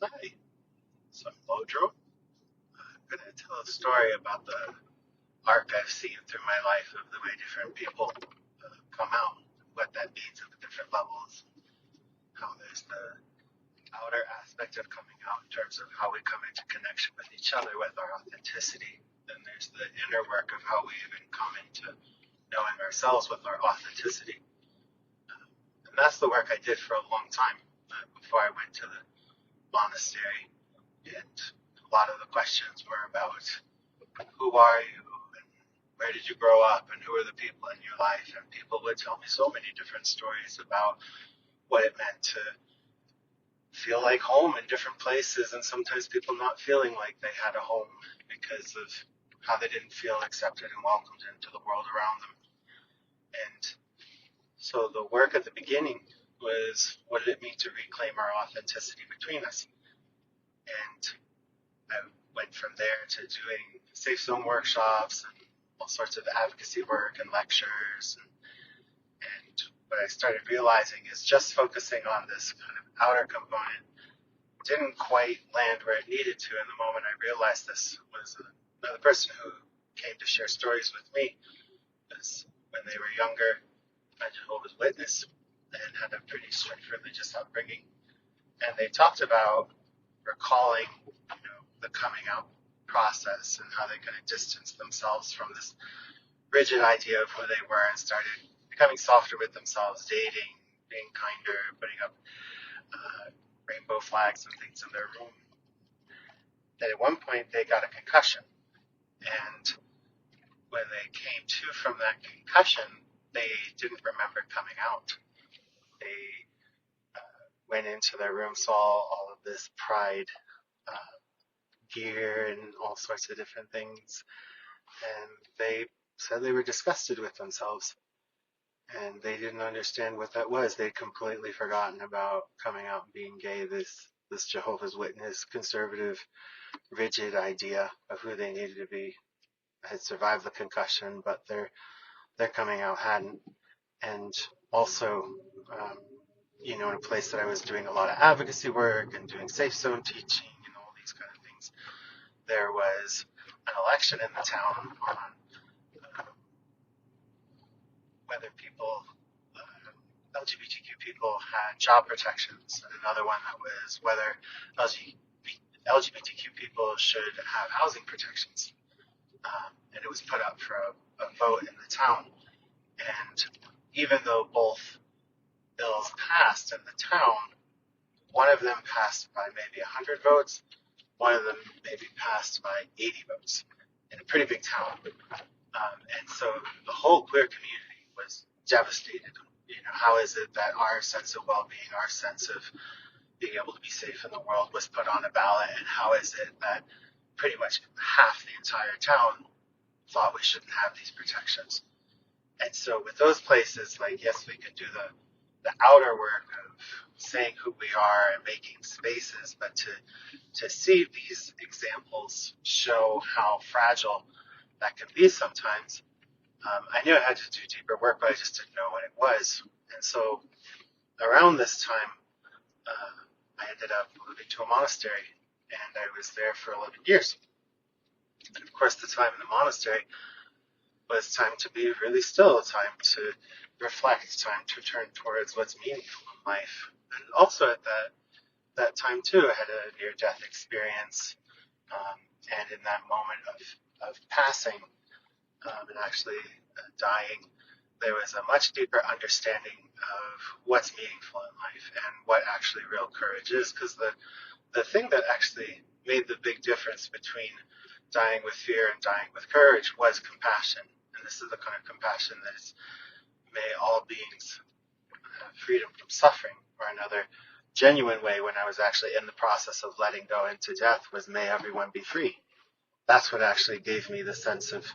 Hi, so I'm LODRO. I'm going to tell a story about the arc I've seen through my life of the way different people come out, what that means at the different levels, how there's the outer aspect of coming out in terms of how we come into connection with each other with our authenticity. Then there's the inner work of how we even come into knowing ourselves with our authenticity. And that's the work I did for a long time before I went to the monastery. And a lot of the questions were about who are you and where did you grow up and who are the people in your life, and people would tell me so many different stories about what it meant to feel like home in different places, and sometimes people not feeling like they had a home because of how they didn't feel accepted and welcomed into the world around them. And so the work at the beginning was, what did it mean to reclaim our authenticity between us? And I went from there to doing safe zone workshops and all sorts of advocacy work and lectures. And what I started realizing is just focusing on this kind of outer component didn't quite land where it needed to. And the moment I realized this was another person who came to share stories with me was when they were younger, a Jehovah's Witness, and had a pretty strict religious upbringing. And they talked about recalling, the coming out process and how they kind of distanced themselves from this rigid idea of who they were and started becoming softer with themselves, dating, being kinder, putting up rainbow flags and things in their room. That at one point they got a concussion, and when they came to from that concussion, they didn't remember coming out. They went into their room, saw all of this pride gear and all sorts of different things, and they said they were disgusted with themselves, and they didn't understand what that was. They'd completely forgotten about coming out and being gay, this Jehovah's Witness, conservative, rigid idea of who they needed to be had survived the concussion, but their coming out hadn't. And also, in a place that I was doing a lot of advocacy work and doing safe zone teaching and all these kind of things, there was an election in the town on whether LGBTQ people had job protections, and another one that was whether LGBTQ people should have housing protections. And it was put up for a vote in the town. And even though both bills passed in the town, one of them passed by maybe 100 votes, one of them maybe passed by 80 votes in a pretty big town. And so the whole queer community was devastated. How is it that our sense of well-being, our sense of being able to be safe in the world was put on a ballot, and how is it that pretty much half the entire town thought we shouldn't have these protections? And so with those places, like, yes, we could do the outer work of saying who we are and making spaces, but to see these examples show how fragile that can be sometimes, I knew I had to do deeper work, but I just didn't know what it was. And so around this time, I ended up moving to a monastery, and I was there for 11 years. And of course, the time in the monastery was time to be really still, time to reflect, time to turn towards what's meaningful in life. And also at that time too, I had a near-death experience, and in that moment of passing and actually dying, there was a much deeper understanding of what's meaningful in life and what actually real courage is. Because the thing that actually made the big difference between dying with fear and dying with courage was compassion. And this is the kind of compassion that is, may all beings have freedom from suffering. Or another genuine way, when I was actually in the process of letting go into death, was may everyone be free. That's what actually gave me the sense of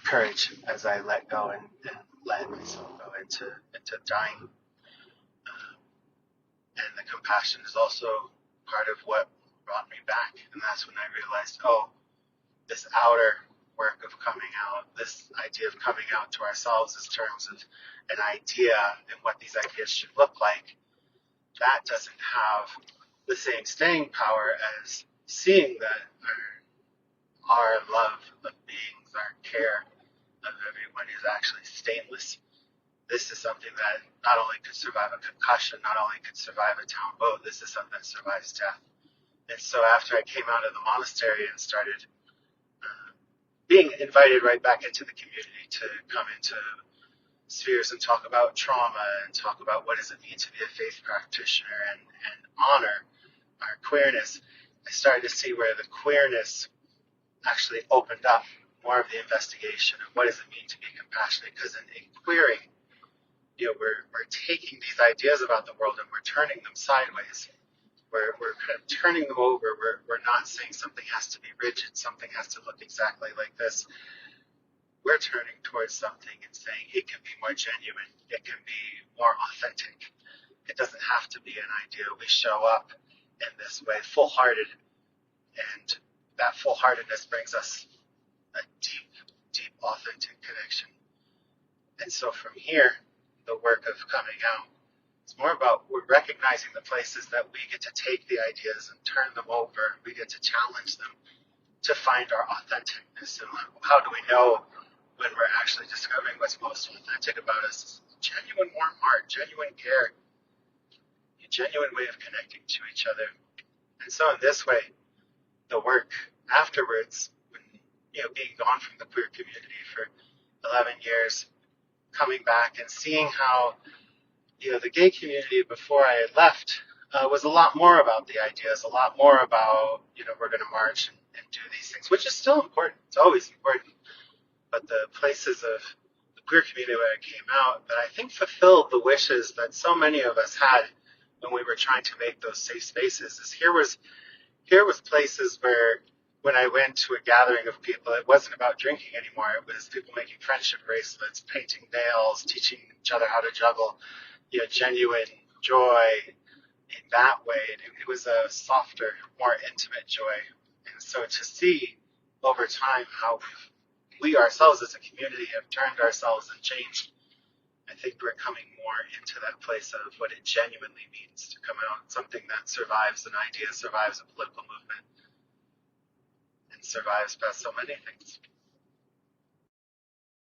courage as I let go and let myself go into dying. And the compassion is also part of what brought me back. And that's when I realized, this outer work of coming out, this idea of coming out to ourselves in terms of an idea and what these ideas should look like, that doesn't have the same staying power as seeing that our love of beings, our care of everyone is actually stainless. This is something that not only could survive a concussion, not only could survive a town boat, this is something that survives death. And so after I came out of the monastery and started being invited right back into the community to come into spheres and talk about trauma and talk about what does it mean to be a faith practitioner and honor our queerness, I started to see where the queerness actually opened up more of the investigation of what does it mean to be compassionate. Because in queering, we're taking these ideas about the world and we're turning them sideways. We're kind of turning them over. We're not saying something has to be rigid, something has to look exactly like this. We're turning towards something and saying it can be more genuine. It can be more authentic. It doesn't have to be an idea. We show up in this way, full-hearted, and that full-heartedness brings us a deep, deep, authentic connection. And so from here, the work of coming out, it's more about we're recognizing the places that we get to take the ideas and turn them over. We get to challenge them to find our authenticness. And how do we know when we're actually discovering what's most authentic about us? Genuine warm heart, genuine care, a genuine way of connecting to each other. And so in this way, the work afterwards, when, being gone from the queer community for 11 years, coming back and seeing how the gay community before I had left was a lot more about the ideas, a lot more about, we're going to march and do these things, which is still important. It's always important. But the places of the queer community where I came out that I think fulfilled the wishes that so many of us had when we were trying to make those safe spaces is here was places where when I went to a gathering of people, it wasn't about drinking anymore. It was people making friendship bracelets, painting nails, teaching each other how to juggle, genuine joy in that way. It was a softer, more intimate joy. And so to see over time how we ourselves as a community have turned ourselves and changed, I think we're coming more into that place of what it genuinely means to come out, something that survives an idea, survives a political movement, and survives past so many things.